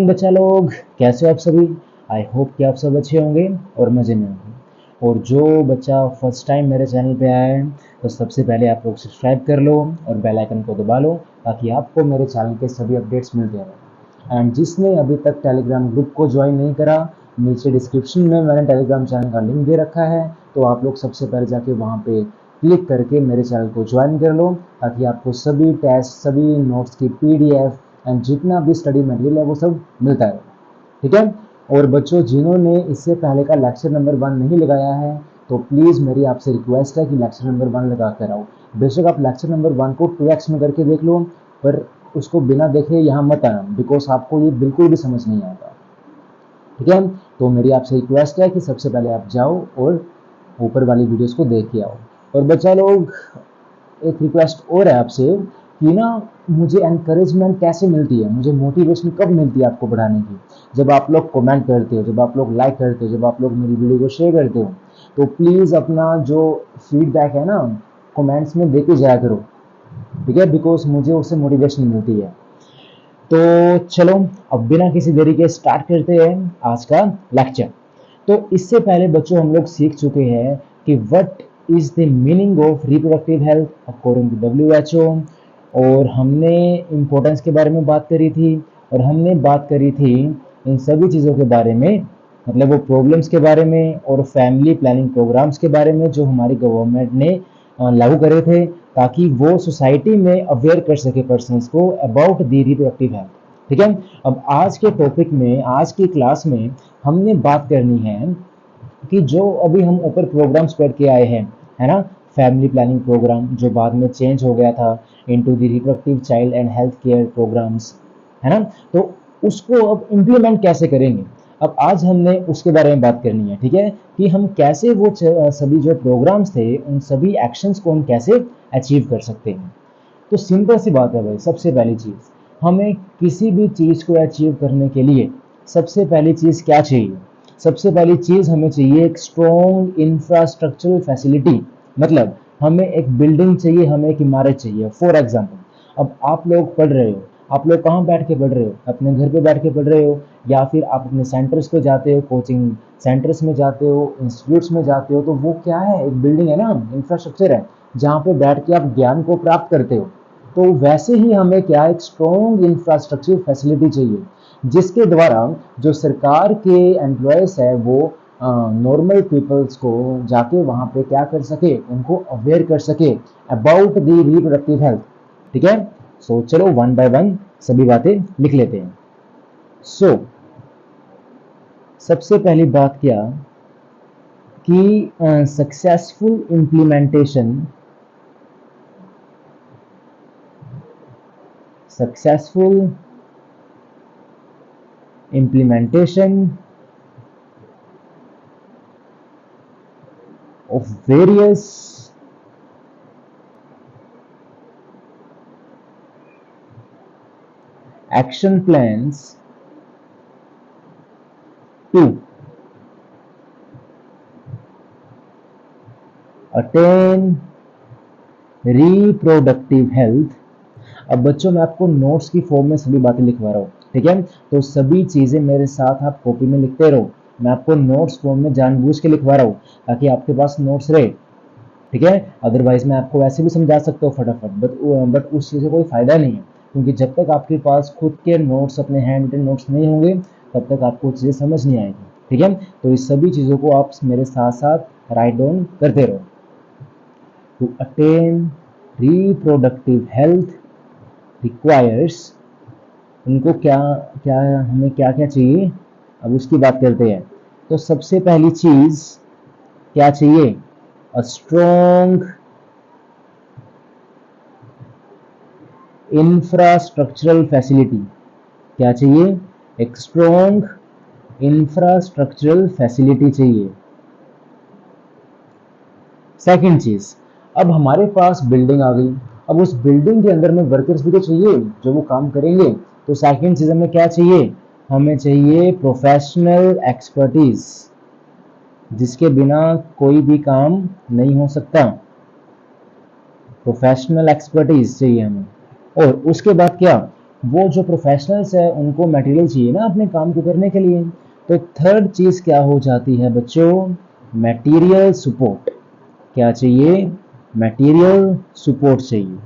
Morning बच्चा लोग, कैसे हो आप सभी। आई होप कि आप सब अच्छे होंगे और मज़े में होंगे। और जो बच्चा फर्स्ट टाइम मेरे चैनल पे आया है तो सबसे पहले आप लोग सब्सक्राइब कर लो और बेल आइकन को दबा लो ताकि आपको मेरे चैनल के सभी अपडेट्स मिलते रहें। एंड जिसने अभी तक टेलीग्राम ग्रुप को ज्वाइन नहीं करा, नीचे डिस्क्रिप्शन में मैंने टेलीग्राम चैनल का लिंक दे रखा है, तो आप लोग सबसे पहले जाके वहाँ पे क्लिक करके मेरे चैनल को ज्वाइन कर लो ताकि आपको सभी टेस्ट, सभी नोट्स की PDF एंड जितना भी स्टडी मटेरियल है वो सब मिलता है। ठीक है। और बच्चों, जिन्होंने इससे पहले का लेक्चर नंबर 1 नहीं लगाया है तो प्लीज़ मेरी आपसे रिक्वेस्ट है कि लेक्चर नंबर 1 लगा कर आओ। बेशक आप लेक्चर नंबर 1 को 2x में करके देख लो, पर उसको बिना देखे यहाँ मत आना, बिकॉज आपको ये बिल्कुल भी समझ नहीं आएगा। ठीक है। तो मेरी आपसे रिक्वेस्ट है कि सबसे पहले आप जाओ और ऊपर वाली वीडियोस को देख के आओ। और बच्चा लोग, एक रिक्वेस्ट और है आपसे कि ना, मुझे एनकरेजमेंट कैसे मिलती है, मुझे मोटिवेशन कब मिलती है आपको पढ़ाने की? जब आप लोग कमेंट करते हो, जब आप लोग लाइक करते हो, जब आप लोग मेरी वीडियो को शेयर करते हो, तो प्लीज़ अपना जो फीडबैक है ना कमेंट्स में देके जाया करो। ठीक है, बिकॉज मुझे उससे मोटिवेशन मिलती है। तो चलो अब बिना किसी देरी के स्टार्ट करते हैं आज का लेक्चर। तो इससे पहले बच्चों हम लोग सीख चुके हैं कि what is the meaning of reproductive health according to WHO, और हमने इम्पोर्टेंस के बारे में बात करी थी, और हमने बात करी थी इन सभी चीज़ों के बारे में, मतलब वो प्रॉब्लम्स के बारे में और फैमिली प्लानिंग प्रोग्राम्स के बारे में जो हमारी गवर्नमेंट ने लागू करे थे ताकि वो सोसाइटी में अवेयर कर सके पर्सन्स को अबाउट द रिप्रोडक्टिव हेल्थ। ठीक है। अब आज के टॉपिक में, आज की क्लास में हमने बात करनी है कि जो अभी हम ऊपर प्रोग्राम्स पढ़ के आए हैं, है ना, फैमिली प्लानिंग प्रोग्राम जो बाद में चेंज हो गया था into the reproductive child and health care programmes, है ना, तो उसको अब इम्प्लीमेंट कैसे करेंगे। अब आज हमने उसके बारे में बात करनी है। ठीक है, कि हम कैसे वो सभी जो प्रोग्राम्स थे उन सभी एक्शंस को हम कैसे अचीव कर सकते हैं। तो सिंपल सी बात है भाई, सबसे पहली चीज़, हमें किसी भी चीज़ को अचीव करने के लिए सबसे पहली चीज़ क्या चाहिए? सबसे पहली चीज़ हमें चाहिए एक स्ट्रॉन्ग इंफ्रास्ट्रक्चरल फैसिलिटी। मतलब हमें एक बिल्डिंग चाहिए, हमें एक इमारत चाहिए। फॉर एग्जाम्पल, अब आप लोग पढ़ रहे हो, आप लोग कहाँ बैठ के पढ़ रहे हो? अपने घर पे बैठ के पढ़ रहे हो, या फिर आप अपने सेंटर्स पे जाते हो, कोचिंग सेंटर्स में जाते हो, इंस्टीट्यूट्स में जाते हो, तो वो क्या है? एक बिल्डिंग है ना, इंफ्रास्ट्रक्चर है जहाँ पे बैठ के आप ज्ञान को प्राप्त करते हो। तो वैसे ही हमें क्या, एक स्ट्रॉन्ग इंफ्रास्ट्रक्चर फैसिलिटी चाहिए जिसके द्वारा जो सरकार के एम्प्लॉयज़ है वो नॉर्मल पीपल्स को जाके वहाँ पे क्या कर सके, उनको अवेयर कर सके अबाउट द रिप्रोडक्टिव हेल्थ। ठीक है। सो चलो वन बाय वन सभी बातें लिख लेते हैं। सो सबसे पहली बात क्या कि successful implementation of various action plans to attain reproductive health। अब बच्चों मैं आपको नोट्स की फॉर्म में सभी बातें लिखवा रहा हूँ। ठीक है, तो सभी चीज़ें मेरे साथ आप कॉपी में लिखते रहो। मैं आपको नोट्स फॉर्म में जानबूझ के लिखवा रहा हूँ ताकि आपके पास नोट्स रहे। ठीक है, अदरवाइज मैं आपको वैसे भी समझा सकता हूँ फटाफट, बट उस चीज़ से कोई फ़ायदा नहीं है, क्योंकि जब तक आपके पास खुद के नोट्स, अपने हैंड रिटन नोट्स नहीं होंगे तब तक आपको चीज़ें समझ नहीं आएगी। ठीक है, तो इस सभी चीज़ों को आप मेरे साथ साथ राइट डाउन करते रहो। To attain reproductive health requires, उनको क्या क्या, हमें क्या क्या चाहिए, अब उसकी बात करते हैं। तो सबसे पहली चीज़ क्या चाहिए? A strong infrastructural facility. क्या चाहिए? एक स्ट्रॉन्ग इंफ्रास्ट्रक्चरल फैसिलिटी चाहिए। सेकंड चीज, अब हमारे पास बिल्डिंग आ गई, अब उस बिल्डिंग के अंदर में वर्कर्स भी तो चाहिए जो वो काम करेंगे। तो सेकंड चीज हमें क्या चाहिए? हमें चाहिए प्रोफेशनल एक्सपर्टीज, जिसके बिना कोई भी काम नहीं हो सकता। प्रोफेशनल एक्सपर्टीज चाहिए हमें। और उसके बाद क्या? वो जो प्रोफेशनल्स है उनको मटेरियल चाहिए ना अपने काम को करने के लिए। तो थर्ड चीज़ क्या हो जाती है बच्चों, मटेरियल सपोर्ट। क्या चाहिए, मटेरियल सपोर्ट चाहिए।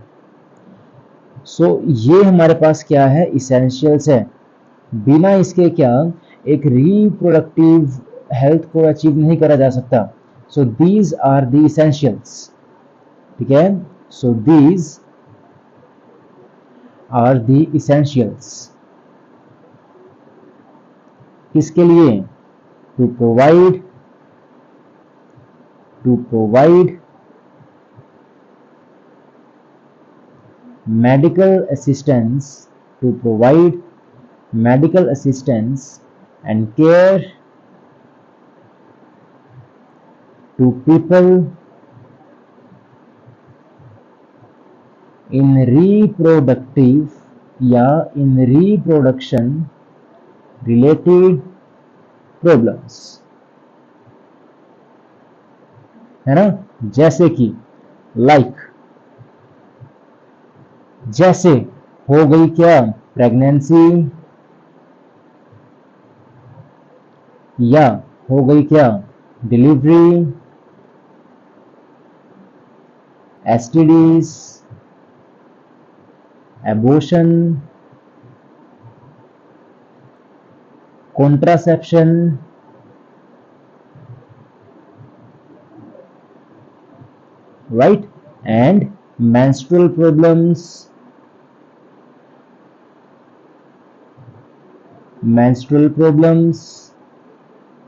सो ये हमारे पास क्या है, इसेंशियल्स है। बिना इसके क्या एक रिप्रोडक्टिव हेल्थ को अचीव नहीं करा जा सकता। So these are the essentials, ठीक है। So these are the essentials किसके लिए, to provide medical assistance, to provide medical assistance and care to people in reproductive या in reproduction related problems, है ना। जैसे कि जैसे हो गई क्या, प्रेगनेंसी, या हो गई क्या, delivery, STDs, abortion, contraception, right, and menstrual problems,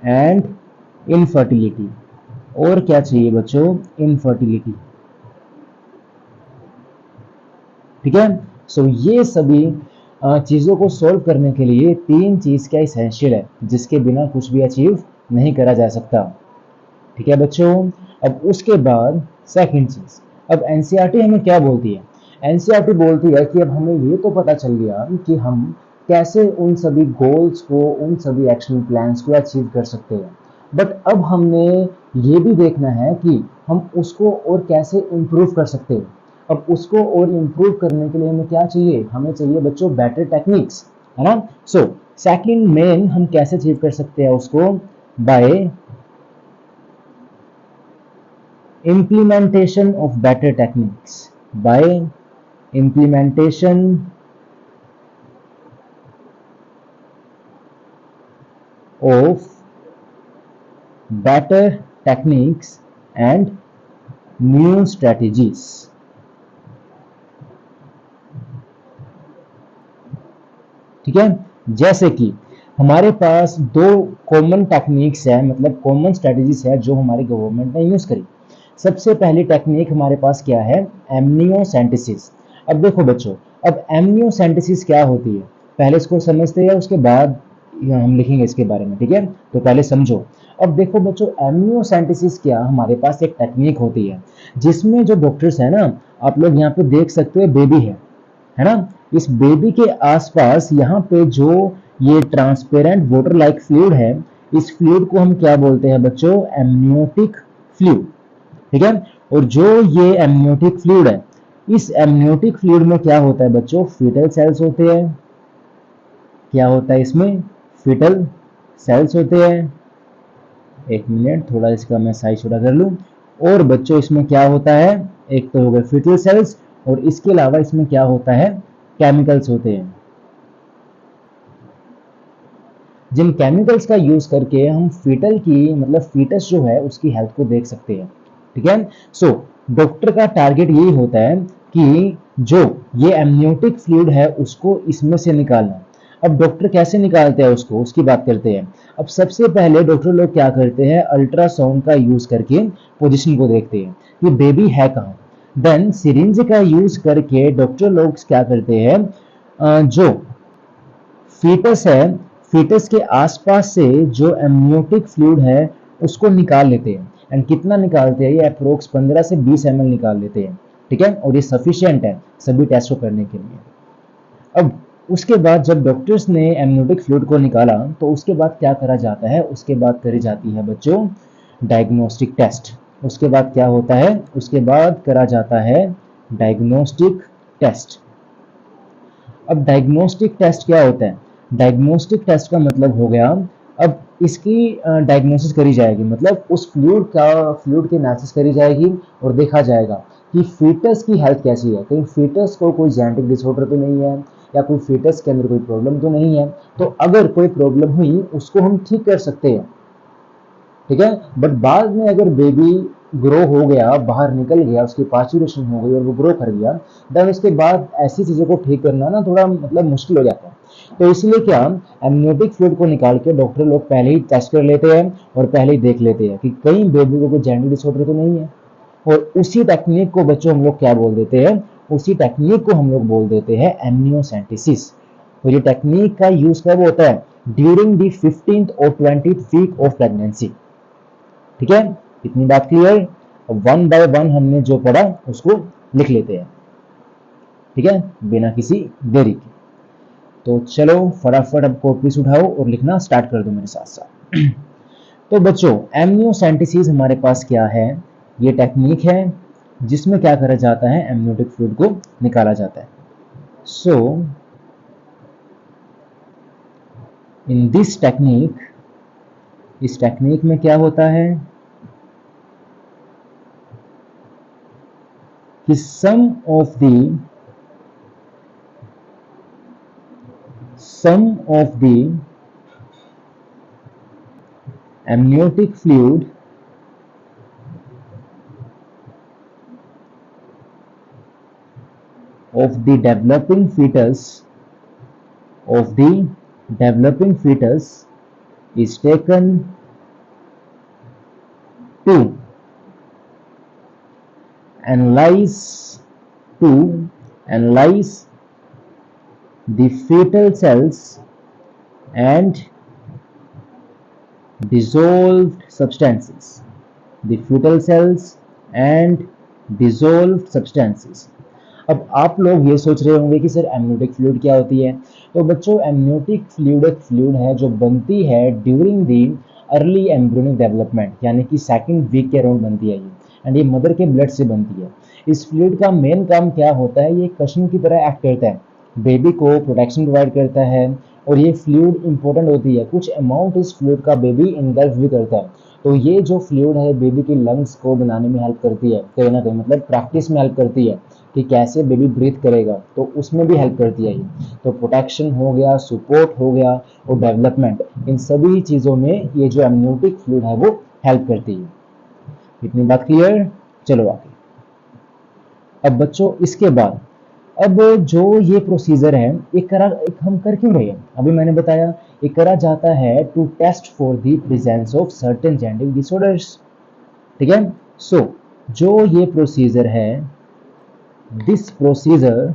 and infertility. और क्या चाहिए बच्चों, इनफर्टिलिटी, ठीक है। सो ये सभी चीज़ों को सॉल्व करने के लिए तीन चीज़ क्या इसेंशियल है, जिसके बिना कुछ भी अचीव नहीं करा जा सकता, ठीक है बच्चों। अब उसके बाद सेकंड चीज़, अब एनसीईआरटी हमें क्या बोलती है, एनसीईआरटी बोलती है कि अब हमें ये तो पता चल गया कि हम कैसे उन सभी गोल्स को, उन सभी एक्शन प्लान्स को अचीव कर सकते हैं, बट अब हमने ये भी देखना है कि हम उसको और कैसे इम्प्रूव कर सकते हैं। अब उसको और इम्प्रूव करने के लिए हमें क्या चाहिए, हमें चाहिए बच्चों बेटर टेक्निक्स, है ना। सो सेकंड मेन हम कैसे अचीव कर सकते हैं उसको, bye implementation of better techniques, by implementation of better techniques and new strategies, ठीक है। जैसे कि हमारे पास दो कॉमन टेक्निक्स है, मतलब कॉमन स्ट्रेटजीज है जो हमारी गवर्नमेंट ने यूज करी। सबसे पहली टेक्निक हमारे पास क्या है, एमनियोसेंटेसिस। अब देखो बच्चों, अब एमनियोसेंटेसिस क्या होती है, पहले इसको समझते हैं, उसके बाद हम लिखेंगे इसके बारे में, ठीक है। तो पहले समझो। अब देखो बच्चों, एमनियोसेंटेसिस क्या, हमारे पास एक टेक्निक होती है जिसमें जो डॉक्टर्स है ना, आप लोग यहाँ पे देख सकते हो बेबी है ना, इस बेबी के आसपास यहाँ पे जो ये ट्रांसपेरेंट वाटर लाइक फ्लूइड है, इस फ्लूइड को हम क्या बोलते हैं बच्चों, एमनियोटिक फ्लूइड, ठीक है। और जो ये एमनियोटिक फ्लूइड है, इस एमनियोटिक फ्लूइड में क्या होता है बच्चों, फीटल सेल्स होते हैं। क्या होता है इसमें, फीटल सेल्स होते हैं। एक मिनट, थोड़ा इसका मैं साइज छोटा कर लूं। और बच्चों इसमें क्या होता है, एक तो हो गए फीटल सेल्स, और इसके अलावा इसमें क्या होता है, केमिकल्स होते हैं। जिन केमिकल्स का यूज करके हम फीटल की, मतलब फीटस जो है उसकी हेल्थ को देख सकते हैं, ठीक है। सो डॉक्टर का टारगेट यही होता है कि जो ये एमनियोटिक फ्लूइड है उसको इसमें से निकालना। अब डॉक्टर कैसे निकालते हैं उसको, उसकी बात करते हैं। अब सबसे पहले डॉक्टर लोग क्या करते हैं, अल्ट्रासाउंड का यूज करके पोजीशन को देखते हैं कि बेबी है कहाँ। देन सिरिंज का यूज करके डॉक्टर लोग क्या करते हैं, जो फीटस है, फीटस के आसपास से जो एमनियोटिक फ्लूइड है उसको निकाल लेते हैं। एंड कितना निकालते हैं, ये अप्रोक्स 15 से 20 ml निकाल लेते हैं, ठीक है। और ये सफिशिएंट है सभी टेस्ट को करने के लिए। अब उसके बाद जब डॉक्टर्स ने एमनियोटिक फ्लूइड को निकाला, तो उसके बाद क्या करा जाता है, उसके बाद करी जाती है बच्चों डायग्नोस्टिक टेस्ट। उसके बाद क्या होता है, उसके बाद करा जाता है डायग्नोस्टिक टेस्ट। अब डायग्नोस्टिक टेस्ट क्या होता है? डायग्नोस्टिक टेस्ट का मतलब हो गया, अब इसकी डायग्नोसिस करी जाएगी, मतलब उस फ्लूइड की एनालिसिस करी जाएगी और देखा जाएगा कि फीटस की हेल्थ कैसी है, कहीं फीटस को कोई जेनेटिक डिसऑर्डर तो नहीं है, या कोई फीटस के अंदर कोई प्रॉब्लम तो नहीं है। तो अगर कोई प्रॉब्लम हुई उसको हम ठीक कर सकते हैं, ठीक है। बट बाद में अगर बेबी ग्रो हो गया, बाहर निकल गया, उसकी पार्चुरेशन हो गई और वो ग्रो कर गया, देन उसके बाद ऐसी चीज़ों को ठीक करना ना थोड़ा मतलब मुश्किल हो जाता है। तो इसलिए क्या, एमनियोटिक फ्लूइड को निकाल के डॉक्टर लोग पहले ही टेस्ट कर लेते हैं और पहले ही देख लेते हैं कि कहीं बेबी को कोई जेनेटिक डिसऑर्डर तो नहीं है। और उसी टेक्निक को बच्चों हम लोग क्या बोल देते हैं, उसी टेक्निक को हम लोग बोल देते हैं एमनियोसेंटेसिस। तो ये टेक्निक का यूज कब होता है? ड्यूरिंग द 15th और 20th वीक ऑफ प्रेगनेंसी। ठीक है, इतनी बात क्लियर। वन बाय वन हमने जो पढ़ा उसको लिख लेते हैं, ठीक है, बिना किसी देरी के। तो चलो फटाफट अब कॉपीज उठाओ और लिखना स्टार्ट कर दो मेरे साथ साथ। तो बच्चों एमनियोसेंटेसिस हमारे पास क्या है? ये टेक्निक है जिसमें क्या करा जाता है, एमनियोटिक फ्लूइड को निकाला जाता है। सो इन दिस टेक्निक, इस टेक्निक में क्या होता है कि some of the amniotic fluid of the developing fetus is taken to analyze the fetal cells and dissolved substances, the fetal cells and dissolved substances। अब आप लोग ये सोच रहे होंगे कि सर एमनियोटिक फ्लूइड क्या होती है? तो बच्चों एमनियोटिक फ्लूइड एक फ्लूइड है जो बनती है during the early embryonic development, यानी कि सेकंड वीक के अराउंड बनती है ये, एंड ये मदर के ब्लड से बनती है। इस फ्लूइड का मेन काम क्या होता है? ये कशन की तरह एक्ट करता है, बेबी को प्रोटेक्शन प्रोवाइड करता है, और ये फ्लूइड इंपॉर्टेंट होती है, कुछ अमाउंट इस फ्लूइड का बेबी इनगल्फ भी करता है। तो ये जो फ्लूइड है बेबी की लंग्स को बनाने में हेल्प करती है, कहीं ना कहीं मतलब प्रैक्टिस में हेल्प करती है कि कैसे बेबी ब्रीथ करेगा, तो उसमें भी हेल्प करती है ये। तो प्रोटेक्शन हो गया, सपोर्ट हो गया और डेवलपमेंट, इन सभी चीज़ों में ये जो एमनियोटिक फ्लूइड है वो हेल्प करती है। इतनी बात क्लियर? चलो आगे। अब बच्चों इसके बाद अब जो ये प्रोसीजर है हम कर क्यों रहे हैं? अभी मैंने बताया ये करा जाता है to test for the presence of certain genetic disorders, ठीक है। सो जो ये प्रोसीजर है, this procedure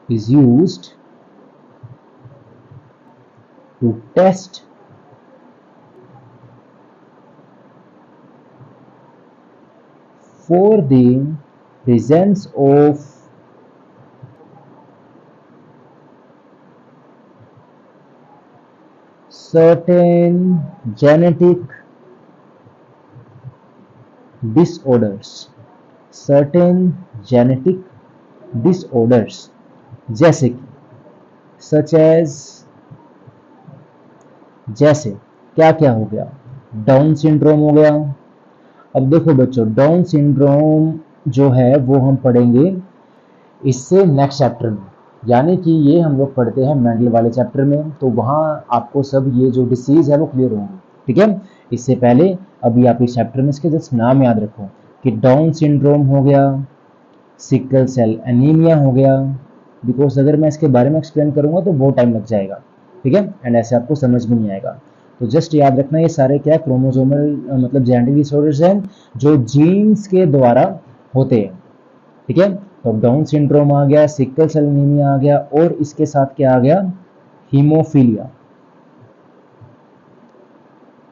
is used to test for the presence of certain genetic disorders, जैसे कि जैसे क्या क्या हो गया? डाउन सिंड्रोम हो गया। अब देखो बच्चों डाउन सिंड्रोम जो है वो हम पढ़ेंगे इससे नेक्स्ट चैप्टर में, यानी कि ये हम लोग पढ़ते हैं मेंडल वाले चैप्टर में, तो वहाँ आपको सब ये जो डिसीज है वो क्लियर होंगे, ठीक है। इससे पहले अभी आप इस चैप्टर में इसके जस्ट नाम याद रखो कि डाउन सिंड्रोम हो गया, सिकल सेल एनीमिया हो गया, बिकॉज अगर मैं इसके बारे में एक्सप्लेन करूंगा तो बहुत टाइम लग जाएगा, ठीक है, एंड ऐसे आपको समझ भी नहीं आएगा। तो जस्ट याद रखना ये सारे क्या क्रोमोसोमल मतलब जेनेटिक डिसऑर्डर्स हैं जो जीन्स के द्वारा होते हैं, ठीक है। तो डाउन सिंड्रोम आ गया, सिकल सेल एनीमिया आ गया, और इसके साथ क्या आ गया? हीमोफीलिया।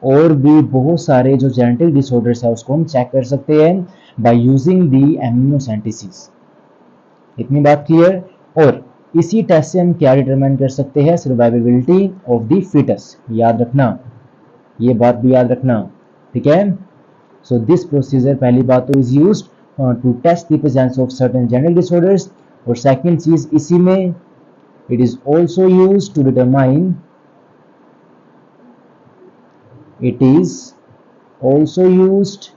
और भी बहुत सारे जो जेनेटिक डिसऑर्डर्स है उसको हम चेक कर सकते हैं बाय यूजिंग दी एमनियोसेंटेसिस। इतनी बात क्लियर? और इसी टेस्ट से हम क्या डिटरमाइन कर सकते हैं? Survivability of the foetus. याद रखना ये बात भी याद रखना, ठीक है। सो दिस प्रोसीजर, पहली बात तो is used to test the presence of certain genetic disorders, और सेकंड चीज इसी में it is also used to determine, it is also used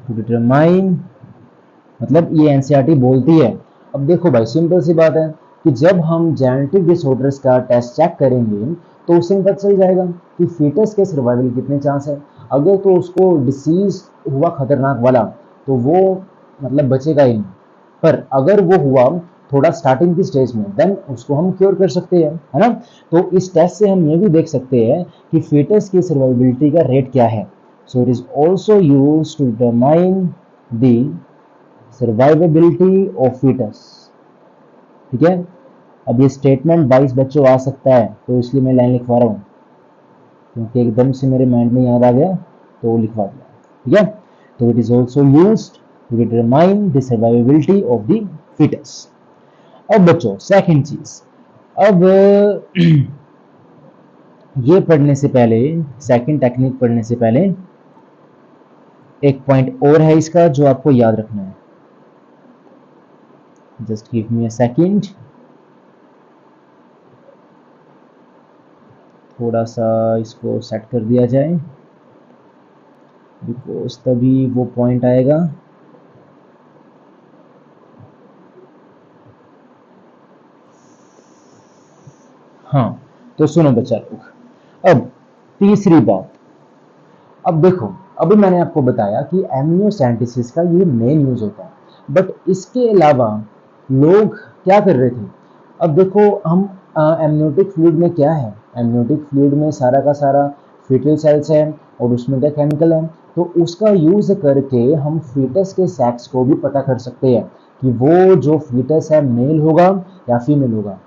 to determine, मतलब ये एनसीईआरटी बोलती है। अब देखो भाई सिंपल सी बात है कि जब हम जेनेटिक डिसऑर्डर्स का टेस्ट चेक करेंगे तो उससे पता चल जाएगा कि फीटस के सर्वाइवल कितने चांस है। अगर तो उसको डिसीज हुआ खतरनाक वाला तो वो मतलब बचेगा ही नहीं, पर अगर वो हुआ थोड़ा स्टार्टिंग की स्टेज में, देन उसको हम क्योर कर सकते हैं, है ना। तो इस टेस्ट से हम ये भी देख सकते हैं कि फीटस की सर्वाइबिलिटी का रेट क्या है। So it is also use to determine the survivability of foetus, ठीक है। अब ये स्टेटमेंट 22 बच्चों आ सकता है, तो इसलिए मैं लाइन लिखवा रहा हूँ क्योंकि एकदम से मेरे माइंड में याद आ गया तो लिखवा दिया, ठीक है। तो it is also used to determine the survivability of the foetus. अब बच्चों सेकंड चीज, अब ये पढ़ने से पहले, सेकंड टेक्निक पढ़ने से पहले एक पॉइंट और है इसका जो आपको याद रखना है। Just give me a second, थोड़ा सा इसको सेट कर दिया जाए बिकॉज तभी वो पॉइंट आएगा। हाँ तो सुनो बच्चा लोग, अब तीसरी बात, अब देखो अभी मैंने आपको बताया कि एमनियोसेंटेसिस का ये मेन यूज होता है, बट इसके अलावा लोग क्या कर रहे थे। अब देखो हम एमनियोटिक फ्लूइड में क्या है, एमनियोटिक फ्लूइड में सारा का सारा फीटल सेल्स है और उसमें क्या केमिकल है, तो उसका यूज करके हम फीटस के सेक्स को भी पता कर सकते हैं कि वो जो फीटस है मेल होगा या फीमेल होगा।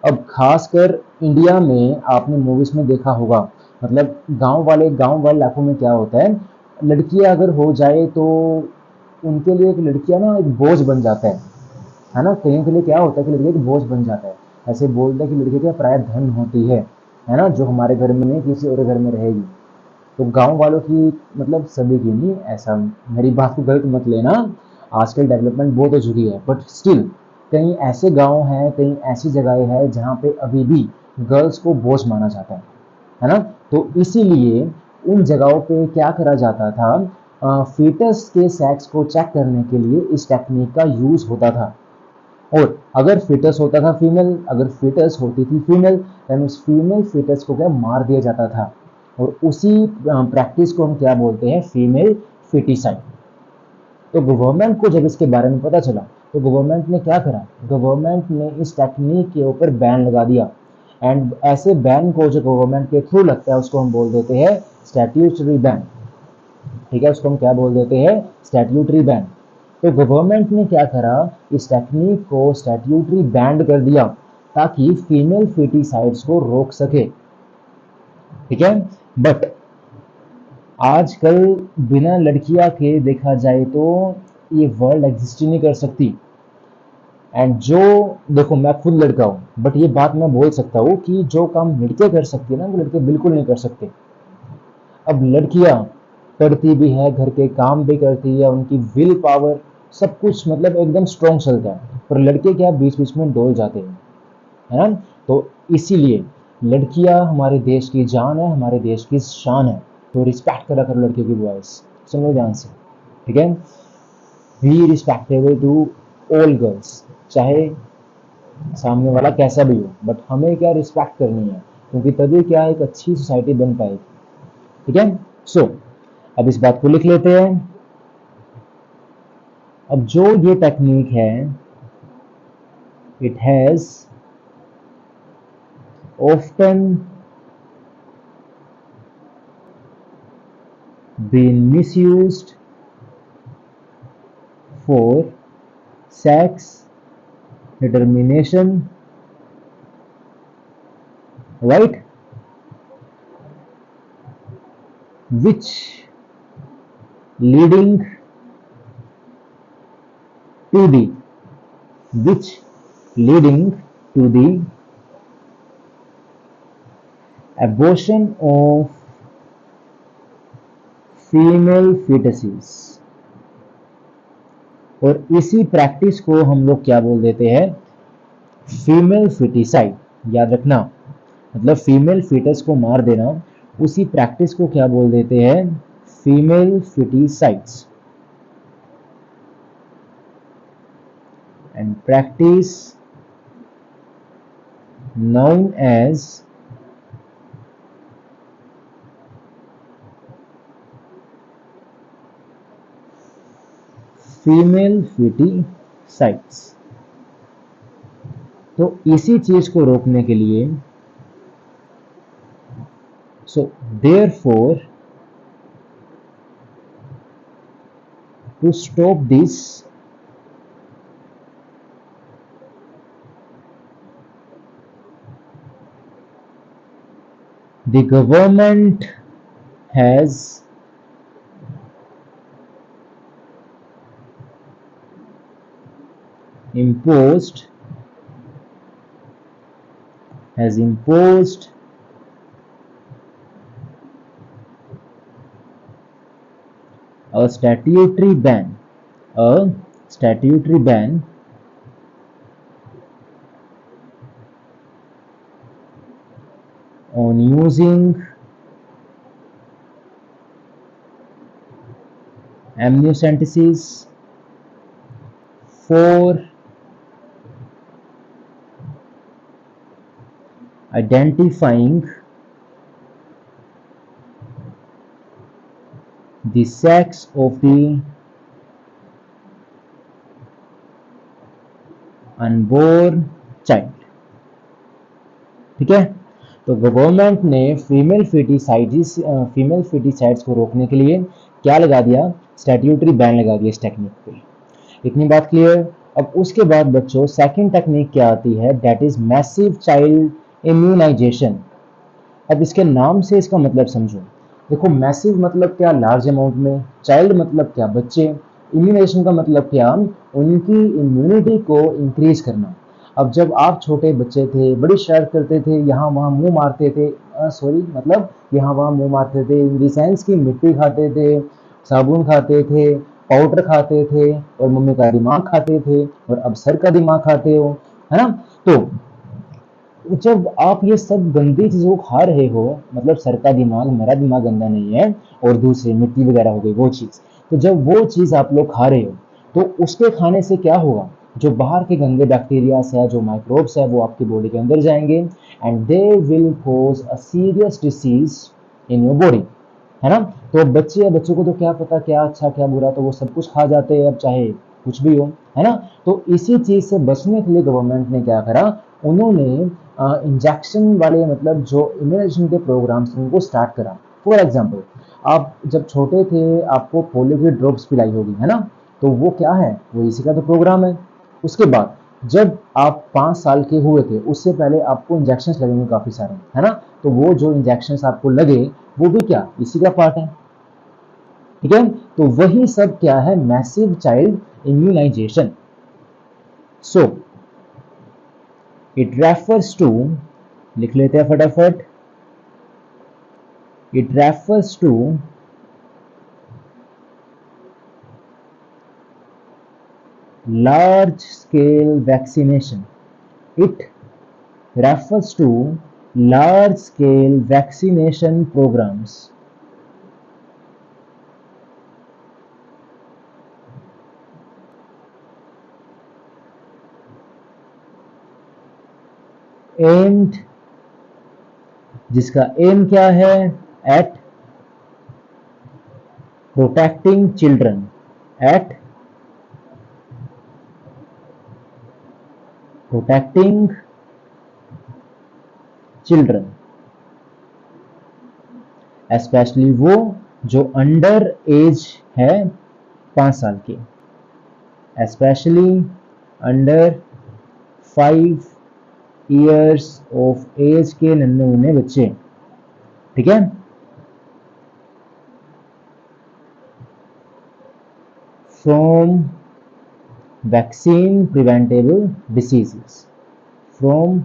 अब खासकर इंडिया में आपने मूवीज में देखा होगा, मतलब गांव वाले इलाकों में क्या होता है, लड़कियां अगर हो जाए तो उनके लिए एक लड़कियां ना एक बोझ बन जाता है ना। कईयों के लिए क्या होता है कि लड़की एक बोझ बन जाता है, ऐसे बोलते हैं कि लड़की क्या प्राय धन होती है ना, जो हमारे घर में नहीं किसी और घर में रहेगी। तो गांव वालों की, मतलब सभी की नहीं, ऐसा मेरी बात को गलत मत लेना, आजकल डेवलपमेंट बहुत हो चुकी है, बट स्टिल कहीं ऐसे गांव हैं, कहीं ऐसी जगहें हैं जहाँ पे अभी भी गर्ल्स को बोझ माना जाता है ना। तो इसीलिए उन जगहों पे क्या करा जाता था, फीटस के सेक्स को चेक करने के लिए इस टेक्निक का यूज होता था। और अगर फीटस होता था फीमेल, अगर फीटस होती थी फीमेल, देन उस फीमेल फीटस को क्या मार दिया जाता था, और उसी प्रैक्टिस को हम क्या बोलते हैं, फीमेल फिटिसाइड। तो गवर्नमेंट को जब इसके बारे में पता चला तो गवर्नमेंट ने क्या करा, गवर्नमेंट ने इस टेक्निक के ऊपर बैन लगा दिया। एंड ऐसे बैन को जो गवर्नमेंट के थ्रू लगता है उसको हम बोल देते हैं स्टैट्यूटरी बैन, ठीक है, उसको हम क्या बोल देते हैं, स्टैट्यूटरी बैन। तो गवर्नमेंट ने क्या करा, इस टेक्निक को स्टैट्यूटरी बैंड कर दिया ताकि फीमेल फिटिसाइड्स को रोक सके, ठीक है। बट आजकल बिना लड़कियां के देखा जाए तो ये वर्ल्ड एग्जिस्ट ही नहीं कर सकती। एंड जो, देखो मैं खुद लड़का हूँ बट ये बात मैं बोल सकता हूँ कि जो काम लड़के कर सकती है ना वो लड़के बिल्कुल नहीं कर सकते। अब लड़कियां पढ़ती भी है, घर के काम भी करती है, उनकी विल पावर सब कुछ मतलब एकदम स्ट्रॉन्ग चलता है, पर लड़के क्या बीच बीच में डोल जाते हैं, है ना। तो इसीलिए लड़कियां हमारे देश की जान है, हमारे देश की शान है, तो रिस्पेक्ट करा करो लड़कियों की वॉइस, सुन लो ध्यान से, ठीक है। Be respectable to all girls, चाहे सामने वाला कैसा भी हो, बट हमें क्या रिस्पेक्ट करनी है, क्योंकि तभी क्या एक अच्छी सोसाइटी बन पाएगी, ठीक है। सो अब इस बात को लिख लेते हैं। अब जो ये टेक्निक है, it has often been misused for sex determination, right, which leading to the which leading to the abortion of female fetuses। और इसी प्रैक्टिस को हम लोग क्या बोल देते हैं, फीमेल फिटिसाइड। याद रखना, मतलब फीमेल फीटस को मार देना, उसी प्रैक्टिस को क्या बोल देते हैं, female feticides. And practice known as female feticides. तो इसी चीज को रोकने के लिए, so therefore to stop this, the government has imposed a statutory ban on using amniocentesis for identifying the sex of the unborn child। ठीक है, तो गवर्नमेंट ने फीमेल फिटिसाइड्स को रोकने के लिए क्या लगा दिया, स्टैट्यूटरी बैन लगा दिया इस टेक्निक पे। इतनी बात क्लियर। अब उसके बाद बच्चों सेकंड टेक्निक क्या आती है, that is massive child immunisation. अब इसके नाम से इसका मतलब समझो। देखो मैसिव मतलब क्या, लार्ज अमाउंट में, चाइल्ड मतलब क्या, बच्चे, इम्यूनाइजेशन का मतलब क्या, उनकी इम्यूनिटी को इंक्रीज करना। अब जब आप छोटे बच्चे थे, बड़ी शरारत करते थे, यहाँ वहाँ मुंह मारते थे, मतलब यहाँ वहाँ मुंह मारते थे, इन द सेंस की मिट्टी खाते थे, साबुन खाते थे, पाउडर खाते थे, और मम्मी का दिमाग खाते थे, और अब सर का दिमाग खाते हो, है ना। तो जब आप ये सब गंदी चीजों को खा रहे हो, मतलब सर का दिमाग, मेरा दिमाग गंदा नहीं है, और दूसरी मिट्टी वगैरह हो गई वो चीज, तो जब वो चीज आप लोग खा रहे हो, तो उसके खाने से क्या होगा, जो बाहर के गंदे बैक्टीरियाज है, जो माइक्रोब्स है, वो आपकी बॉडी के अंदर जाएंगे, and they will cause a serious disease in your body, है ना। तो बच्चों को तो क्या पता क्या अच्छा क्या बुरा, तो वो सब कुछ खा जाते हैं, अब चाहे कुछ भी हो, है ना। तो इसी चीज से बचने के लिए गवर्नमेंट ने क्या करा, उन्होंने इंजेक्शन वाले, मतलब जो इम्यूनाइजेशन के प्रोग्राम्स उनको स्टार्ट करा। फॉर एग्जांपल, आप जब छोटे थे आपको पोलियो की ड्रॉप्स पिलाई होगी, है ना, तो वो क्या है, वो इसी का तो प्रोग्राम है। उसके बाद जब आप 5 साल के हुए थे, उससे पहले आपको इंजेक्शन लगेंगे काफी सारे, है ना, तो वो जो इंजेक्शन आपको लगे वो भी क्या, इसी का पार्ट है। ठीक है, तो वही सब क्या है, massive child immunisation. So it refers to, लिख लेते हैं फटाफट, it refers to large scale vaccination, it refers to large scale vaccination programs aimed, जिसका एम क्या है, at protecting children, at protecting children, especially वो जो अंडर एज है 5 साल के, especially under 5 years of age के नन्हे मुन्ने बच्चे। ठीक है, from vaccine preventable diseases, from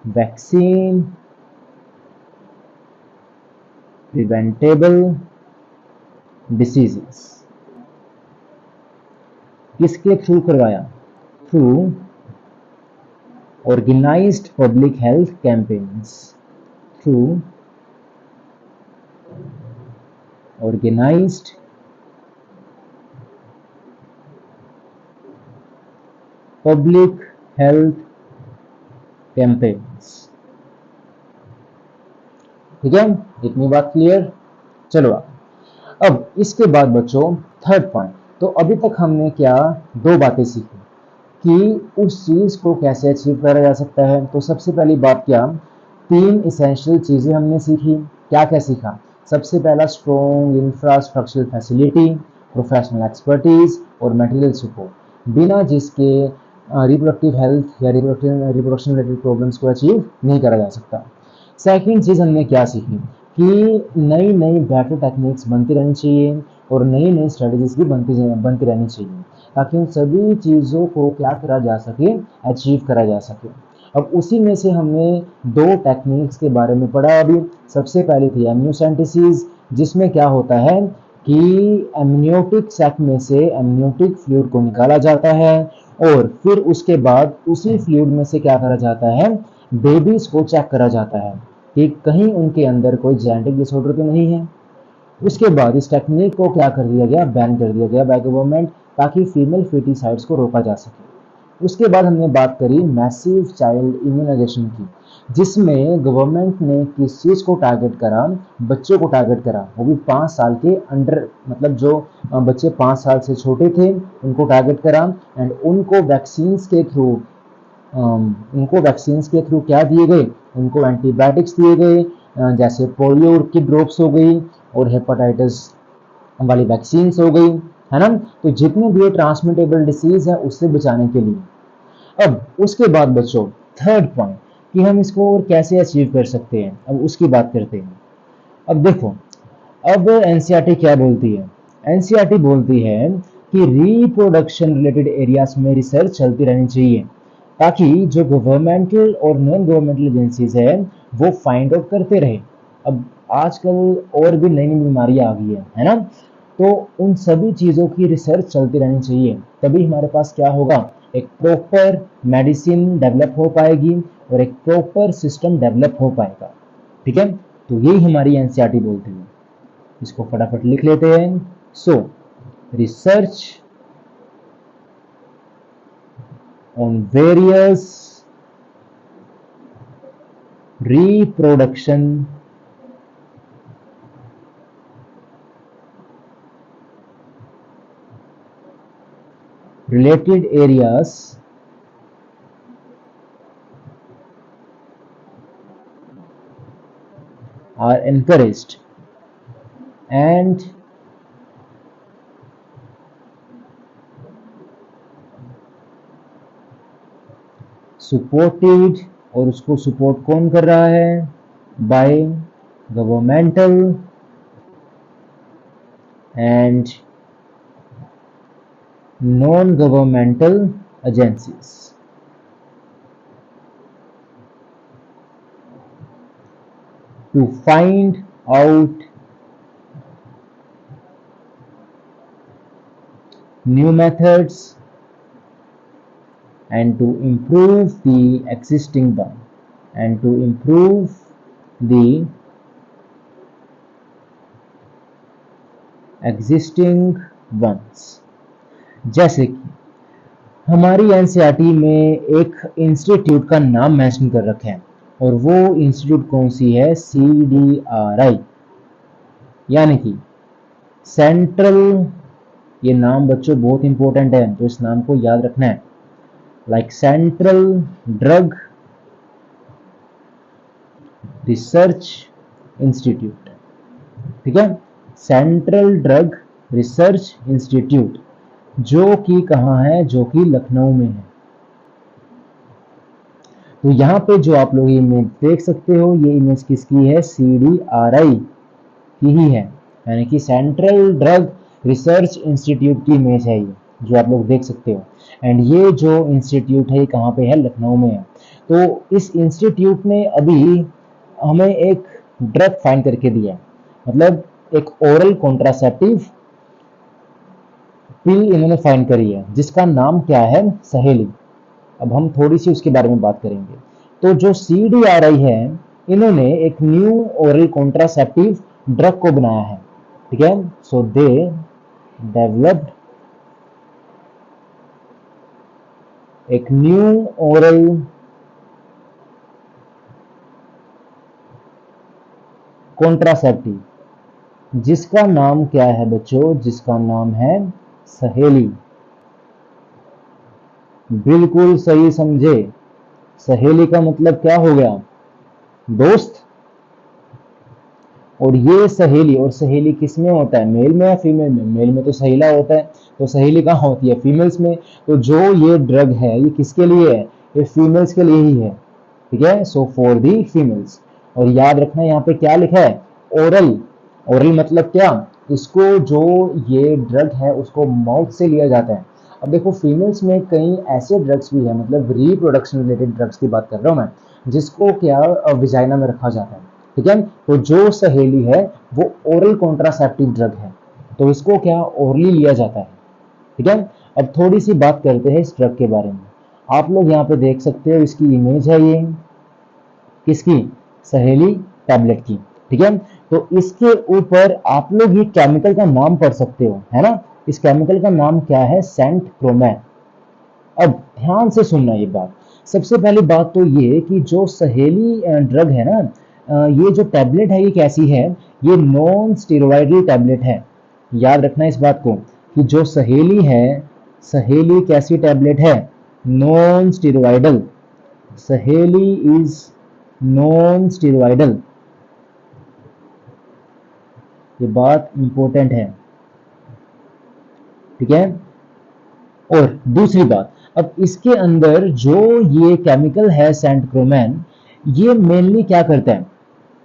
vaccine preventable diseases. किसके थ्रू करवाया? Through organised public health campaigns, through organised public health campaigns. ठीक है, इतनी बात क्लियर। चलो अब इसके बाद बच्चों थर्ड पॉइंट। तो अभी तक हमने क्या दो बातें सीखी कि उस चीज को कैसे अचीव करा जा सकता है। तो सबसे पहली बात क्या, तीन इसेंशियल चीजें हमने सीखी। क्या क्या सीखा? सबसे पहला strong infrastructural facility, professional expertise और मटेरियल सपोर्ट, बिना जिसके रिप्रोडक्टिव हेल्थ या रिप्रोडक्शन रिलेटेड प्रॉब्लम्स को अचीव नहीं करा जा सकता। सेकंड चीज हमने क्या सीखी कि नई नई बेटर टेक्निक्स बनती रहनी चाहिए और नई नई स्ट्रेटजीज भी बनती रहनी चाहिए ताकि उन सभी चीज़ों को क्या करा जा सके, अचीव करा जा सके। अब उसी में से हमने दो टेक्निक्स के बारे में पढ़ा अभी। सबसे पहली थी एमनियोसेंटेसिस, जिसमें क्या होता है कि एमनियोटिक सैक में से एमनियोटिक फ्लूइड को निकाला जाता है और फिर उसके बाद उसी फ्लूइड में से क्या करा जाता है, बेबीज को चेक करा जाता है कि कहीं उनके अंदर कोई जेनेटिक डिसऑर्डर तो नहीं है। उसके बाद इस टेक्निक को क्या कर दिया गया, बैन कर दिया गया बाय गवर्नमेंट, ताकि फीमेल फीटिसाइड्स को रोका जा सके। उसके बाद हमने बात करी मैसिव चाइल्ड इम्यूनाइजेशन की, जिसमें गवर्नमेंट ने किस चीज़ को टारगेट करा, बच्चों को टारगेट करा, वो भी 5 साल के अंडर, मतलब जो बच्चे 5 साल से छोटे थे उनको टारगेट करा। एंड उनको वैक्सीन्स के थ्रू क्या दिए गए, उनको एंटीबायोटिक्स दिए गए, जैसे पोलियो की ड्रॉप्स हो गई और हेपेटाइटिस वाली वैक्सीन्स हो गई, है ना। तो जितने भी ट्रांसमिटेबल डिसीज है उससे बचाने के लिए। अब उसके बाद बच्चों थर्ड पॉइंट कि हम इसको और कैसे अचीव कर सकते हैं, अब उसकी बात करते हैं। अब देखो, अब एनसीईआरटी क्या बोलती है? एनसीईआरटी बोलती है कि रिप्रोडक्शन रिलेटेड एरियाज में रिसर्च चलती रहनी चाहिए ताकि जो गवर्नमेंटल और नॉन गवर्नमेंटल एजेंसीज है वो फाइंड आउट करते रहे। अब आजकल और भी नई नई बीमारियां आ गई है ना, तो उन सभी चीज़ों की रिसर्च चलती रहनी चाहिए, तभी हमारे पास क्या होगा, एक प्रॉपर मेडिसिन डेवलप हो पाएगी और एक प्रॉपर सिस्टम डेवलप हो पाएगा। ठीक है, तो यही हमारी एनसीईआरटी बोलती है। इसको फटाफट लिख लेते हैं। सो research on various reproduction related areas are encouraged and supported, और उसको सपोर्ट कौन कर रहा है, by governmental and non governmental agencies. To find out new methods and to improve the existing one and to improve the existing ones। जैसे कि हमारी NCERT में एक इंस्टीट्यूट का नाम मेंशन कर रखा है और वो इंस्टीट्यूट कौन सी है, CDRI, यानी कि सेंट्रल, ये नाम बच्चों बहुत इंपॉर्टेंट है तो इस नाम को याद रखना है, like Central Drug Research Institute। ठीक है, सेंट्रल ड्रग रिसर्च इंस्टीट्यूट, जो कि कहाँ है, जो कि लखनऊ में है। तो यहाँ पे जो आप लोग इमेज देख सकते हो, ये इमेज किसकी है, CDRI की ही है, यानी कि सेंट्रल ड्रग रिसर्च इंस्टीट्यूट की इमेज है ये। जो आप लोग देख सकते हो। एंड ये जो इंस्टीट्यूट है ये कहाँ पे है, लखनऊ में है। तो इस इंस्टीट्यूट ने अभी हमें एक ड्रग फाइंड करके दिया है, मतलब एक ओरल कॉन्ट्रासेप्टिव पिल इन्होंने फाइंड करी है जिसका नाम क्या है, सहेली। अब हम थोड़ी सी उसके बारे में बात करेंगे। तो जो CDRI है, इन्होंने एक न्यू ओरल कॉन्ट्रासेप्टिव ड्रग को बनाया है, ठीक है। सो दे डेवलप्ड एक न्यू ओरल कॉन्ट्रासेप्टिव जिसका नाम क्या है बच्चों, जिसका नाम है सहेली। बिल्कुल सही समझे। सहेली का मतलब क्या हो गया, दोस्त। और ये सहेली, और सहेली किस में होता है, मेल में या फीमेल में? मेल में तो सहेला होता है, तो सहेली कहाँ होती है, फीमेल्स में। तो जो ये ड्रग है ये किसके लिए है, ये फीमेल्स के लिए ही है, ठीक है। So for the females. और याद रखना यहाँ पे क्या लिखा है, ओरल। ओरल मतलब क्या, इसको जो ये ड्रग है उसको माउथ से लिया जाता है। अब देखो फीमेल्स में कई ऐसे ड्रग्स भी है, मतलब रिप्रोडक्शन रिलेटेड ड्रग्स की बात कर रहा हूँ मैं, जिसको क्या विजाइना में रखा जाता है, ठीक है। तो जो सहेली है वो ओरल कॉन्ट्रासेप्टिव ड्रग है, तो इसको क्या ओरली लिया जाता है, ठीक है। अब थोड़ी सी बात करते हैं इस ड्रग के बारे में। आप लोग यहाँ पे देख सकते हो, इसकी इमेज है ये किसकी, सहेली टैबलेट की, ठीक है। तो इसके ऊपर आप लोग ये केमिकल का नाम पढ़ सकते हो, है ना। इस केमिकल का नाम क्या है, सेंट क्रोमैन। अब ध्यान से सुनना ये बात। सबसे पहली बात तो ये कि जो सहेली ड्रग है ना, ये जो टैबलेट है ये कैसी है, ये नॉन स्टेरॉइडल टैबलेट है। याद रखना इस बात को कि जो सहेली है, सहेली कैसी टैबलेट है, नॉन स्टेरॉइडल। सहेली इज नॉन स्टेरॉइडल, ये बात इंपॉर्टेंट है, ठीक है। और दूसरी बात, अब इसके अंदर जो ये केमिकल है सेंट क्रोमैन, ये मेनली क्या करता है।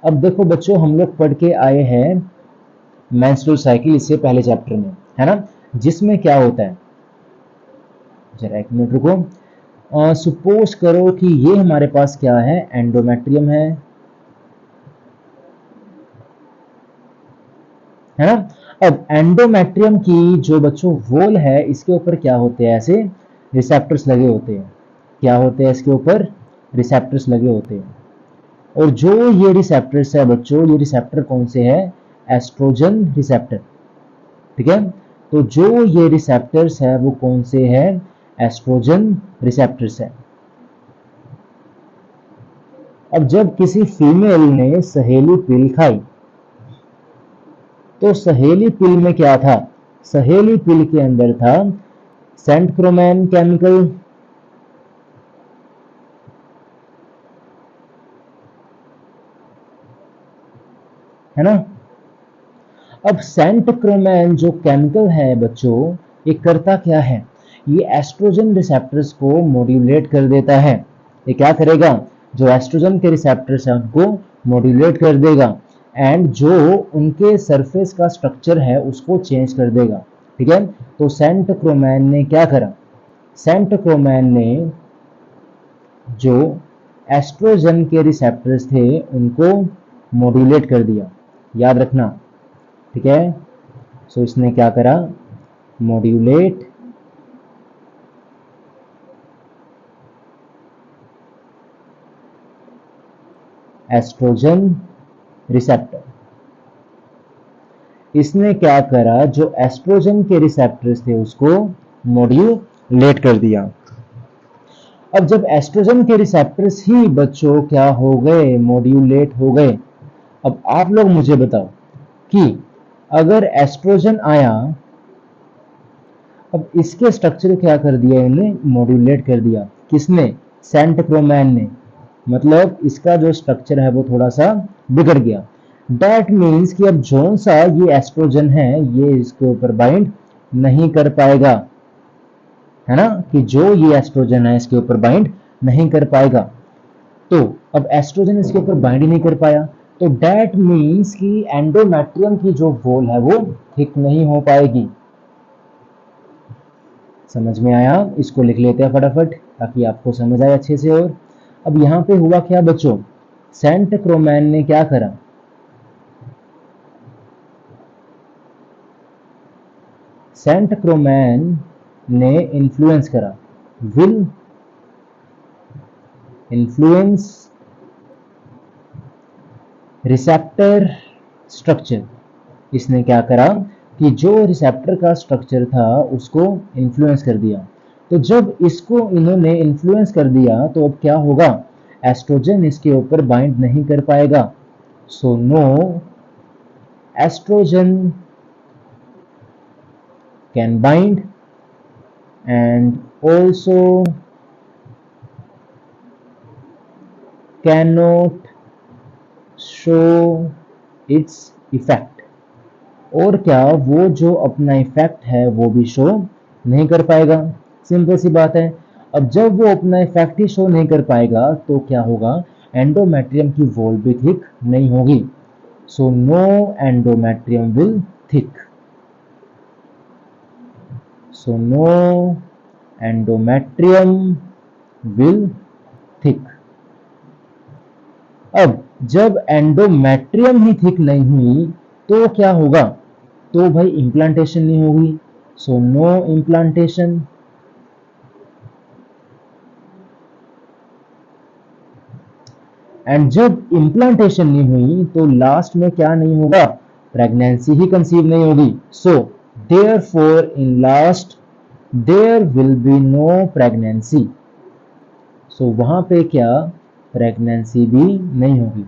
अब देखो बच्चों, हम लोग पढ़ के आए हैं मेंस्ट्रुअल साइकिल इससे पहले चैप्टर में, है ना, जिसमें क्या होता है, जरा एक मिनट रुको। सपोज करो कि ये हमारे पास क्या है, एंडोमेट्रियम है ना। अब एंडोमेट्रियम की जो बच्चों वॉल है, इसके ऊपर क्या होते हैं, ऐसे रिसेप्टर्स लगे होते हैं। क्या होते हैं इसके ऊपर, रिसेप्टर्स लगे होते हैं। और जो ये रिसेप्टर्स है बच्चों, ये रिसेप्टर कौन से है, एस्ट्रोजन रिसेप्टर, ठीक है। तो जो ये रिसेप्टर्स है वो कौन से है, एस्ट्रोजन रिसेप्टर्स है। अब जब किसी फीमेल ने सहेली पिल खाई, तो सहेली पिल में क्या था, सहेली पिल के अंदर था सेंट क्रोमैन केमिकल, है ना। अब सेंट क्रोमैन जो केमिकल है बच्चों, ये करता क्या है, ये एस्ट्रोजन रिसेप्टर्स को मॉड्यूलेट कर देता है। ये क्या करेगा, जो एस्ट्रोजन के रिसेप्टर्स हैं उनको मॉड्यूलेट कर देगा, एंड जो उनके सरफेस का स्ट्रक्चर है उसको चेंज कर देगा, ठीक है। तो सेंट क्रोमैन ने क्या करा, सेंट क्रोमैन ने जो एस्ट्रोजन के रिसेप्टर्स थे उनको मॉड्यूलेट कर दिया, याद रखना, ठीक है। सो इसने क्या करा, मॉड्यूलेट एस्ट्रोजन रिसेप्टर। इसने क्या करा, जो एस्ट्रोजन के रिसेप्टर्स थे उसको मॉड्यूलेट कर दिया। अब जब एस्ट्रोजन के रिसेप्टर्स ही बच्चों क्या हो गए, मॉड्यूलेट हो गए। अब आप लोग मुझे बताओ कि अगर एस्ट्रोजन आया, अब इसके स्ट्रक्चर क्या कर दिया, इन्हें मॉड्यूलेट कर दिया, किसने, सेंट क्रोमैन ने। मतलब इसका जो स्ट्रक्चर है वो थोड़ा सा बिगड़ गया। दैट मीन्स कि अब जोन सा ये एस्ट्रोजन है ये इसके ऊपर बाइंड नहीं कर पाएगा, है ना, कि जो ये एस्ट्रोजन है इसके ऊपर बाइंड नहीं कर पाएगा। तो अब एस्ट्रोजन इसके ऊपर बाइंड ही नहीं कर पाया, तो दैट मीन्स कि एंडोमेट्रियम की जो वॉल है वो थिक नहीं हो पाएगी। समझ में आया? इसको लिख लेते हैं फटाफट ताकि आपको समझ आए अच्छे से। और अब यहाँ पे हुआ क्या बच्चों, सेंट क्रोमैन ने क्या करा, सेंट क्रोमैन ने इन्फ्लुएंस करा, विल इन्फ्लुएंस रिसेप्टर स्ट्रक्चर। इसने क्या करा कि जो रिसेप्टर का स्ट्रक्चर था उसको इन्फ्लुएंस कर दिया। तो जब इसको इन्होंने इन्फ्लुएंस कर दिया तो अब क्या होगा, एस्ट्रोजन इसके ऊपर बाइंड नहीं कर पाएगा। So no oestrogen can bind and also cannot show its effect। और क्या, वो जो अपना इफेक्ट है वो भी शो नहीं कर पाएगा। सिंपल सी बात है। अब जब वो अपना इफेक्ट ही शो नहीं कर पाएगा तो क्या होगा, एंडोमेट्रियम की वॉल भी थिक नहीं होगी। So no endometrium will thick. So no endometrium will thick. अब जब एंडोमेट्रियम ही थिक नहीं हुई तो क्या होगा, तो भाई इम्प्लांटेशन नहीं होगी। So no implantation. एंड जब इम्प्लांटेशन नहीं हुई तो लास्ट में क्या नहीं होगा, प्रेगनेंसी ही कंसीव नहीं होगी। So therefore in last there will be no pregnancy. So वहां पे क्या, प्रेगनेंसी भी नहीं होगी।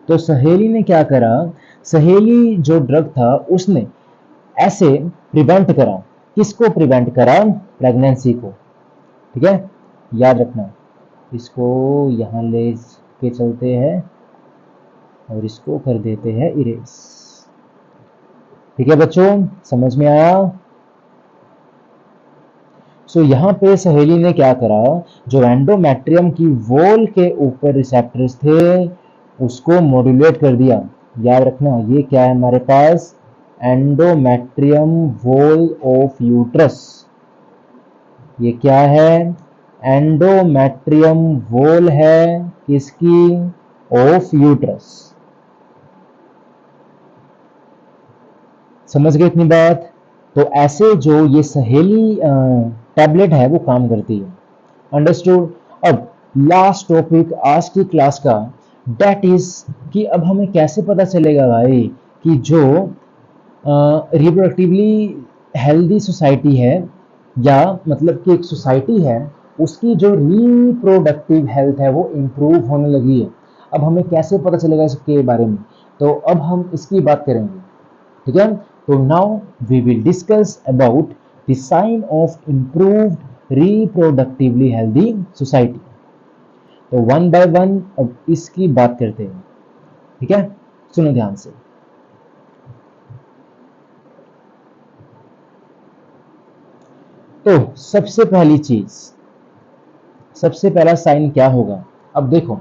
तो सहेली ने क्या करा, सहेली जो ड्रग था उसने ऐसे प्रिवेंट करा, किसको प्रिवेंट करा, प्रेगनेंसी को। ठीक है, याद रखना। इसको यहां ले के चलते हैं और इसको कर देते हैं इरेज। ठीक है बच्चों, समझ में आया? सो यहाँ पे सहेली ने क्या करा, जो एंडोमेट्रियम की वॉल के ऊपर रिसेप्टर्स थे उसको मॉड्यूलेट कर दिया। याद रखना ये क्या है हमारे पास, एंडोमेट्रियम वॉल ऑफ यूट्रस। ये क्या है, एंडोमेट्रियम वॉल है किसकी, ऑफ यूट्रस। समझ गए इतनी बात? तो ऐसे जो ये सहेली टैबलेट है वो काम करती है। अंडरस्टूड? अब लास्ट टॉपिक आज की क्लास का, दैट इज कि अब हमें कैसे पता चलेगा भाई कि जो रिप्रोडक्टिवली हेल्दी सोसाइटी है, या मतलब कि एक सोसाइटी है उसकी जो रिप्रोडक्टिव हेल्थ है वो इम्प्रूव होने लगी है। अब हमें कैसे पता चलेगा इसके बारे में, तो अब हम इसकी बात करेंगे। ठीक है, तो now we will discuss about the sign of improved reproductively healthy society. तो वन बाय वन अब इसकी बात करते हैं। ठीक है, सुनो ध्यान से। तो सबसे पहली चीज, सबसे पहला साइन क्या होगा, अब देखो,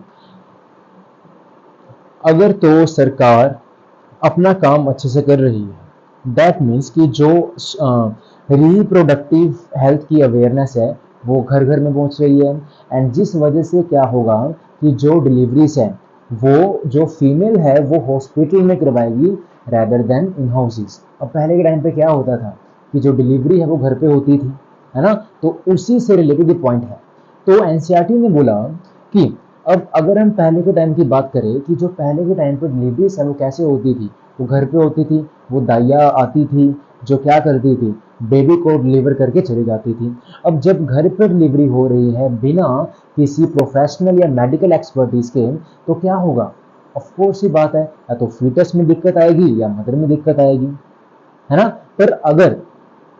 अगर तो सरकार अपना काम अच्छे से कर रही है, दैट मीन्स कि जो रिप्रोडक्टिव हेल्थ की अवेयरनेस है वो घर घर में पहुंच रही है। एंड जिस वजह से क्या होगा कि जो डिलीवरीज है वो जो फीमेल है वो हॉस्पिटल में करवाएगी रैदर देन इन हाउसेस। अब पहले के टाइम पे क्या होता था कि जो डिलीवरी है वो घर पे होती थी, है ना, तो उसी से रिलेटेड पॉइंट है। तो एनसीईआरटी ने बोला कि अब अगर हम पहले के टाइम की बात करें कि जो पहले के टाइम पर डिलीवरीज है वो कैसे होती थी, वो घर पे होती थी, वो दाइया आती थी जो क्या करती थी, बेबी को डिलीवर करके चली जाती थी। अब जब घर पर डिलीवरी हो रही है बिना किसी प्रोफेशनल या मेडिकल एक्सपर्टीज के, तो क्या होगा, ऑफ कोर्स ही बात है, या तो फीटस में दिक्कत आएगी या मदर में दिक्कत आएगी, है ना। पर अगर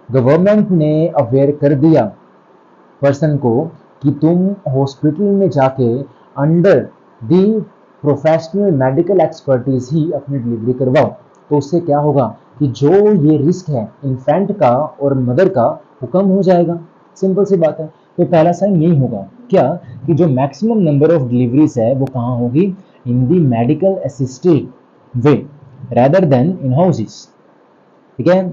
गवर्नमेंट ने अवेयर कर दिया पर्सन को कि तुम हॉस्पिटल में जाके under the professional medical expertise ही अपनी डिलीवरी करवाओ, तो उससे क्या होगा कि जो ये रिस्क है इन्फेंट का और मदर का वो कम हो जाएगा। सिंपल सी बात है। तो पहला साइन यही होगा क्या, कि जो मैक्सिमम नंबर ऑफ डिलीवरीज है वो कहाँ होगी, in the medical assisted way rather than in houses. ठीक है,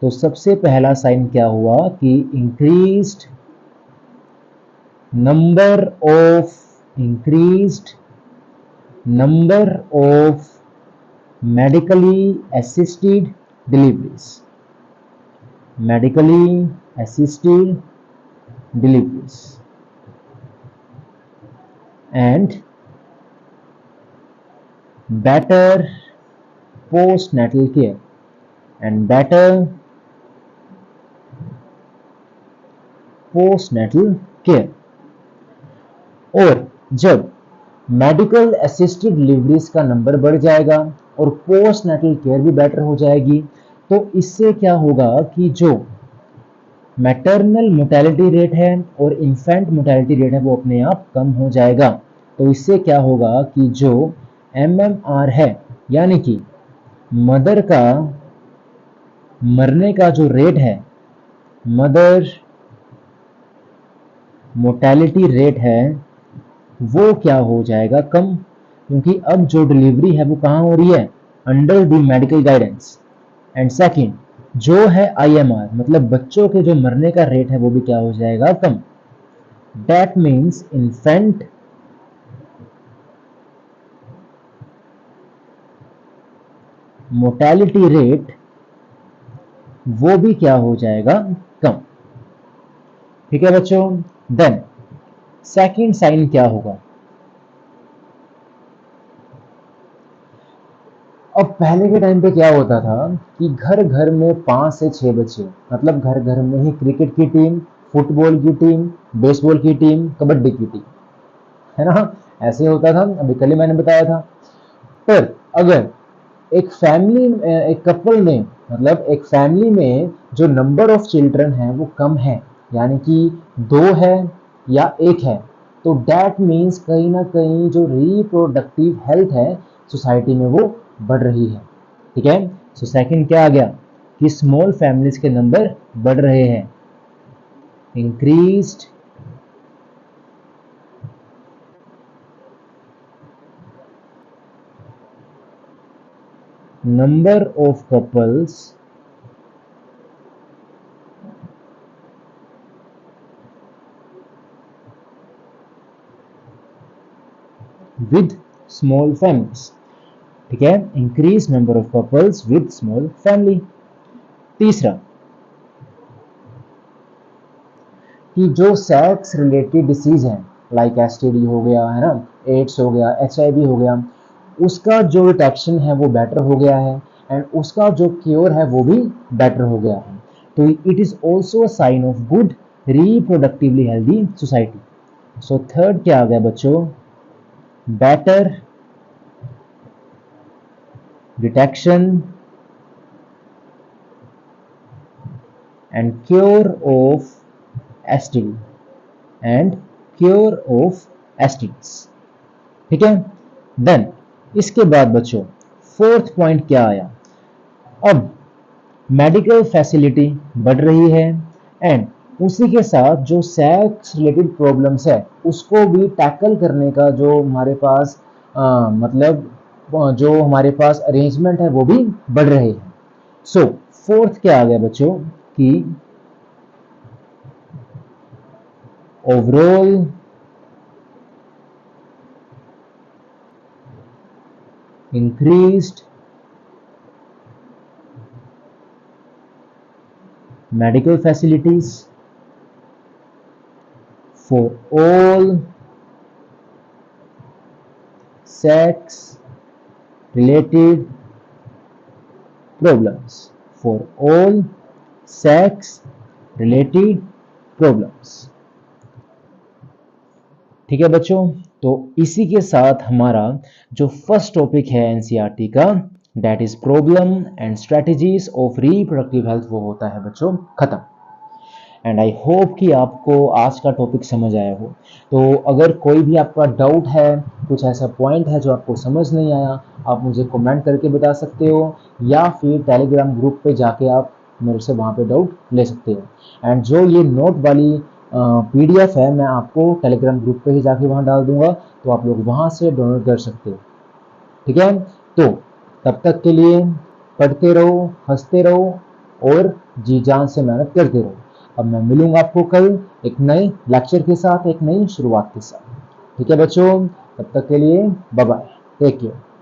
तो सबसे पहला साइन क्या हुआ कि increased number of medically assisted deliveries and better postnatal care और जब मेडिकल असिस्टेड डिलीवरीज का नंबर बढ़ जाएगा और पोस्ट नेटल केयर भी बेटर हो जाएगी, तो इससे क्या होगा कि जो मैटरनल मोर्टेलिटी रेट है और इन्फेंट मोर्टेलिटी रेट है वो अपने आप कम हो जाएगा। तो इससे क्या होगा कि जो MMR है यानी कि मदर का मरने का जो रेट है, मदर मोर्टेलिटी रेट है, वो क्या हो जाएगा कम, क्योंकि अब जो डिलीवरी है वो कहाँ हो रही है, under the medical guidance. And second जो है IMR मतलब बच्चों के जो मरने का रेट है वो भी क्या हो जाएगा कम। That means infant mortality rate वो भी क्या हो जाएगा कम। ठीक है बच्चों। देन सेकंड साइन क्या होगा, अब पहले के टाइम पे क्या होता था कि घर घर में 5 से 6 बच्चे, मतलब घर घर में ही क्रिकेट की टीम, फुटबॉल की टीम, बेसबॉल की टीम, कबड्डी की टीम, है ना, ऐसे होता था। अभी कल ही मैंने बताया था। पर अगर एक कपल में मतलब एक फैमिली में जो नंबर ऑफ चिल्ड्रन है वो कम है, यानी कि 2 है या 1 है, तो दैट मीन्स कहीं ना कहीं जो रिप्रोडक्टिव हेल्थ है सोसाइटी में वो बढ़ रही है। ठीक है। सो सेकंड क्या आ गया कि स्मॉल फैमिलीज के नंबर बढ़ रहे हैं। Increased number of couples with small families. ठीक है, increase number of couples with small family. तीसरा कि जो सेक्स रिलेटेड डिसीज है लाइक STD हो गया, है ना, एड्स हो गया, HIV हो गया, उसका जो डिटेक्शन है वो बेटर हो गया है एंड उसका जो क्योर है वो भी बेटर हो गया है। तो it is also a sign of good reproductively healthy society. So third क्या आ गया बच्चों, better detection and cure of STD and cure of STDs। ठीक है। देन इसके बाद बच्चों फोर्थ पॉइंट क्या आया, अब मेडिकल फैसिलिटी बढ़ रही है एंड उसी के साथ जो सेक्स रिलेटेड प्रॉब्लम्स है उसको भी टैकल करने का जो हमारे पास जो हमारे पास अरेंजमेंट है वो भी बढ़ रहे हैं। सो फोर्थ क्या आ गया बच्चों कि overall increased medical facilities for all sex related problems, for all sex related problems। ठीक है बच्चों, तो इसी के साथ हमारा जो फर्स्ट टॉपिक है NCERT का, that is problem and strategies of reproductive health, वो होता है बच्चों खत्म। एंड आई होप कि आपको आज का टॉपिक समझ आया हो। तो अगर कोई भी आपका डाउट है, कुछ ऐसा पॉइंट है जो आपको समझ नहीं आया, आप मुझे कमेंट करके बता सकते हो या फिर टेलीग्राम ग्रुप पे जाके आप मेरे से वहाँ पे डाउट ले सकते हो। एंड जो ये नोट वाली PDF है मैं आपको टेलीग्राम ग्रुप पे ही जाके वहाँ डाल दूंगा, तो आप लोग वहाँ से डाउनलोड कर सकते हो। ठीक है। तो तब तक के लिए पढ़ते रहो, हंसते रहो और जी जान से मेहनत करते रहो। अब मैं मिलूंगा आपको कल एक नए लेक्चर के साथ, एक नई शुरुआत के साथ। ठीक है बच्चों, तब तक के लिए बाय बाय, टेक केयर।